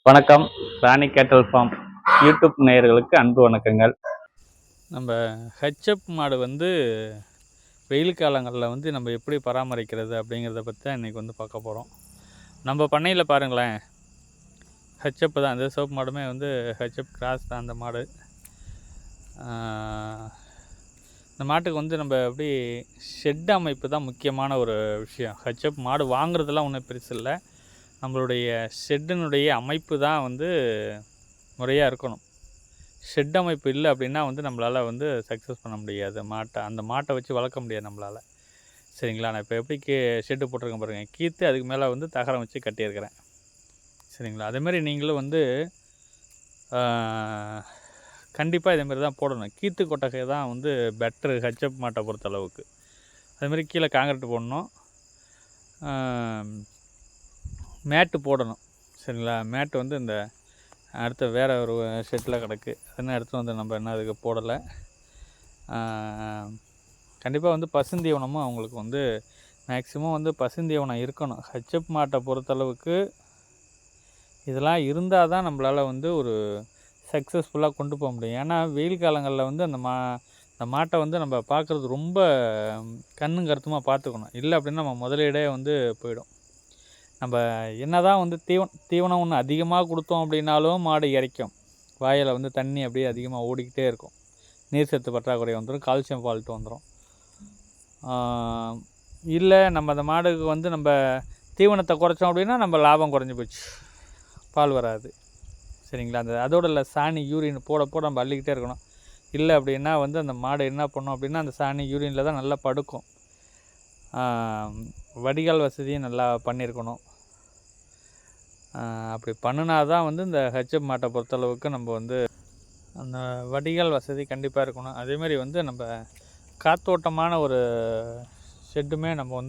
வணக்கம். ராணி கேட்டல் form YouTube நேயர்களுக்கு அன்பு வணக்கங்கள். நம்ம ஹெச்எப் மாடு வெயில் காலங்களில் நம்ம எப்படி பராமரிக்கிறது அப்படிங்கிறத பற்றி தான் இன்றைக்கி பார்க்க போகிறோம். நம்ம பண்ணையில் பாருங்களேன், ஹெச்எப் தான். இந்த சோப்பு மாடுமே ஹெச்எப் கிராஸ் தான் அந்த மாடு. இந்த மாட்டுக்கு நம்ம எப்படி ஷெட் அமைப்பு தான் முக்கியமான ஒரு விஷயம். ஹெச்எப் மாடு வாங்குறதுலாம் ஒன்றும் பெருசு இல்லை. நம்மளுடைய ஷெட்டினுடைய அமைப்பு தான் முறையாக இருக்கணும். ஷெட் அமைப்பு இல்லை அப்படின்னா நம்மளால் சக்ஸஸ் பண்ண முடியாது. அந்த மாட்டை வச்சு வளர்க்க முடியாது நம்மளால். சரிங்களா? நான் இப்போ எப்படி ஷெட்டு போட்டிருக்கேன் பாருங்கள். கீற்று அதுக்கு மேலே தகரம் வச்சு கட்டியிருக்கிறேன். சரிங்களா? அதேமாதிரி நீங்களும் கண்டிப்பாக இதேமாரி தான் போடணும். கீற்று கொட்டகை தான் பெட்ரு ஹெச்எப் மாட்டை பொறுத்தளவுக்கு. அதுமாரி கீழே காங்கிரீட் போடணும். மேட்டு போடணும். சரிங்களா? மேட்டு இந்த அடுத்த வேறு ஒரு ஷெட்டில் கிடக்கு. அதனால் எடுத்து நம்ம அதுக்கு போடலை. கண்டிப்பாக பசுந்தீவனமும் அவங்களுக்கு மேக்ஸிமம் பசுந்தீவனம் இருக்கணும். ஹெச்எப் மாட்டை பொறுத்தளவுக்கு இதெல்லாம் இருந்தால் தான் நம்மளால் ஒரு சக்ஸஸ்ஃபுல்லாக கொண்டு போக முடியும். ஏன்னா வெயில் காலங்களில் அந்த மாட்டை நம்ம பார்க்குறது ரொம்ப கண்ணும் கருத்துமாக பார்த்துக்கணும். இல்லை அப்படின்னா நம்ம முதலீடே போயிடும். நம்ம என்ன தான் தீவனம் ஒன்று அதிகமாக கொடுத்தோம் அப்படின்னாலும் மாடு இறைக்கும். வாயில் தண்ணி அப்படியே அதிகமாக ஓடிக்கிட்டே இருக்கும். நீர் சத்து பற்றாக்குறை வந்துடும், கால்சியம் ஃபால்ட் வந்துடும். இல்லை நம்ம அந்த மாடுக்கு நம்ம தீவனத்தை குறைச்சோம் அப்படின்னா நம்ம லாபம் குறைஞ்சி போச்சு, பால் வராது. சரிங்களா? அதோட இல்லை, சாணி யூரின் போட போட நம்ம அள்ளிக்கிட்டே இருக்கணும். இல்லை அப்படின்னா அந்த மாடு என்ன பண்ணோம் அப்படின்னா அந்த சாணி யூரினில் தான் நல்லா படுக்கும். வடிகால் வசதியும் நல்லா பண்ணியிருக்கணும். அப்படி பண்ணினா தான் இந்த ஹெச்எப் மாட்டை பொறுத்தளவுக்கு நம்ம அந்த வடிகால் வசதி கண்டிப்பாக இருக்கணும். அதேமாதிரி நம்ம காத்தோட்டமான ஒரு ஷெட்டுமே நம்ம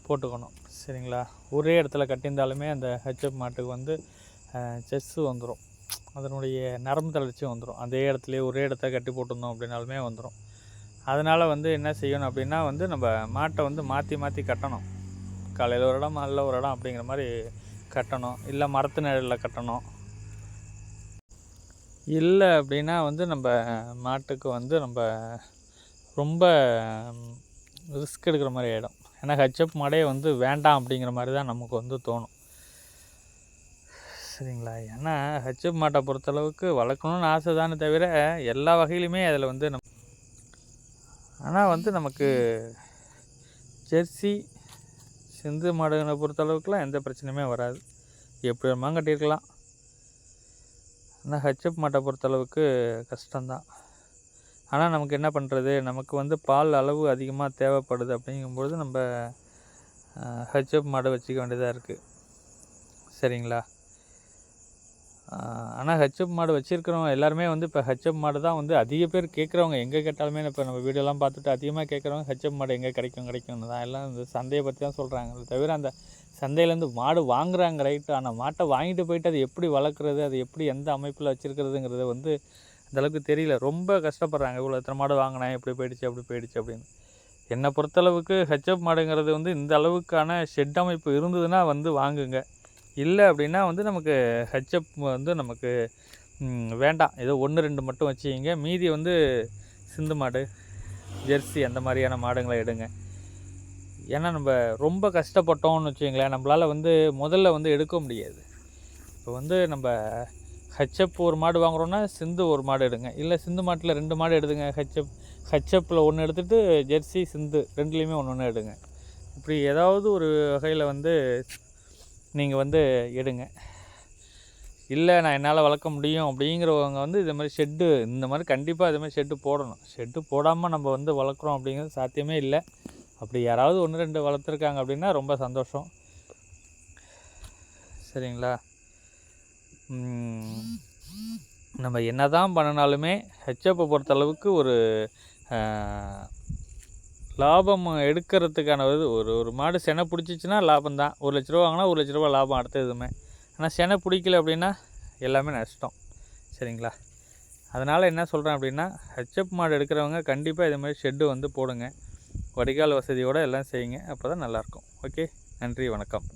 போட்டுக்கணும். சரிங்களா? ஒரே இடத்துல கட்டியிருந்தாலுமே அந்த ஹெச்எப் மாட்டுக்கு செஸ்ஸு வந்துடும். அதனுடைய நரம்பு தளர்ச்சி வந்துடும். அதே இடத்துலையே ஒரே இடத்த கட்டி போட்டிருந்தோம் அப்படின்னாலுமே வந்துடும். அதனால் என்ன செய்யணும் அப்படின்னா நம்ம மாட்டை மாற்றி மாற்றி கட்டணும். காலையில் ஒரு இடம், மாலையில் ஒரு இடம் அப்படிங்கிற மாதிரி கட்டணும். இல்லை மரத்து நிழலில் கட்டணும். இல்லை அப்படின்னா நம்ம மாட்டுக்கு நம்ம ரொம்ப ரிஸ்க் எடுக்கிற மாதிரி ஆகிடும். ஏன்னா ஹெச்எப் மாடே வேண்டாம் அப்படிங்கிற மாதிரி தான் நமக்கு தோணும். சரிங்களா? ஏன்னா ஹெச்எப் மாட்டை பொறுத்தளவுக்கு வளர்க்கணுன்னு ஆசை தானே தவிர எல்லா வகையிலுமே அதில் ஆனால் நமக்கு ஜெர்சி சிந்து மாடுகளை பொறுத்தளவுக்குலாம் எந்த பிரச்சனையுமே வராது. எப்படி வேணுமா கட்டியிருக்கலாம். ஆனால் ஹெச்எப் மாட்டை பொறுத்தளவுக்கு கஷ்டம்தான். ஆனால் நமக்கு என்ன பண்ணுறது, நமக்கு பால் அளவு அதிகமாக தேவைப்படுது. அப்படிங்கும்பொழுது நம்ம ஹெச்எப் மாடை வச்சுக்க வேண்டியதாக இருக்குது. சரிங்களா? ஆனால் ஹெச்எப் மாடு வச்சுருக்கிறவங்க எல்லாருமே இப்போ ஹெச்எப் மாடு தான் அதிக பேர் கேட்குறவங்க. எங்கே கேட்டாலுமே இப்போ நம்ம வீடியோலாம் பார்த்துட்டு அதிகமாக கேட்குறவங்க ஹெச்எப் மாடு எங்கே கிடைக்கும்னு தான் எல்லாம் சந்தையை பற்றி தான் சொல்கிறாங்க. அது தவிர அந்த சந்தையிலேருந்து மாடு வாங்குறாங்க, ரைட்டு. ஆனால் மாட்டை வாங்கிட்டு போயிட்டு அது எப்படி வளர்க்குறது, அது எப்படி எந்த அமைப்பில் வச்சுருக்கிறதுங்கிறது அந்தளவுக்கு தெரியல. ரொம்ப கஷ்டப்படுறாங்க. இவ்வளோ எத்தனை மாடு வாங்கினேன், எப்படி போயிடுச்சு அப்படி போயிடுச்சு அப்படின்னு. என்னை பொறுத்தளவுக்கு ஹெச்எப் மாடுங்கிறது இந்த அளவுக்கான ஷெட் அமைப்பு இருந்ததுன்னா வாங்குங்க. இல்லை அப்படின்னா நமக்கு ஹெச்எப் நமக்கு வேண்டாம். ஏதோ 1-2 மட்டும் வச்சுக்கிங்க. மீதி சிந்து மாடு, ஜெர்சி அந்த மாதிரியான மாடுங்களை எடுங்க. ஏன்னா நம்ம ரொம்ப கஷ்டப்பட்டோம்னு வச்சுக்கிங்களேன், நம்மளால் முதல்ல எடுக்க முடியாது. இப்போ நம்ம ஹெச்எப் ஒரு மாடு வாங்குகிறோன்னா சிந்து ஒரு மாடு எடுங்க. இல்லை சிந்து மாட்டில் 2 மாடு எடுத்துங்க. ஹெச்எப்பில் 1 எடுத்துகிட்டு ஜெர்சி, சிந்து 2லேயுமே ஒன்று எடுங்க. இப்படி ஏதாவது ஒரு வகையில் நீங்கள் எடுங்க. இல்லை நான் என்னால் வளர்க்க முடியும் அப்படிங்கிறவங்க இது மாதிரி ஷெட்டு, இந்த மாதிரி கண்டிப்பாக இது மாதிரி ஷெட்டு போடணும். ஷெட்டு போடாமல் நம்ம வளர்க்குறோம் அப்படிங்கிறது சாத்தியமே இல்லை. அப்படி யாராவது 1-2 வளர்த்துருக்காங்க அப்படின்னா ரொம்ப சந்தோஷம். சரிங்களா? நம்ம என்ன தான் பண்ணினாலுமே ஹெச்எப்பை பொறுத்தளவுக்கு ஒரு லாபம் எடுக்கிறதுக்கான ஒரு மாடு செனை பிடிச்சிச்சின்னா லாபம் தான். 1 லட்ச ரூபா வாங்கினா 1 லட்ச ரூபா லாபம் அடுத்த எதுவுமே. ஆனால் செனை பிடிக்கல அப்படின்னா எல்லாமே நஷ்டம். சரிங்களா? அதனால் என்ன சொல்கிறேன் அப்படின்னா, ஹெச்எப் மாடு எடுக்கிறவங்க கண்டிப்பாக இது மாதிரி ஷெட்டு போடுங்க. வடிகால் வசதியோடு எல்லாம் செய்யுங்க. அப்போ தான் நல்லாயிருக்கும். ஓகே, நன்றி, வணக்கம்.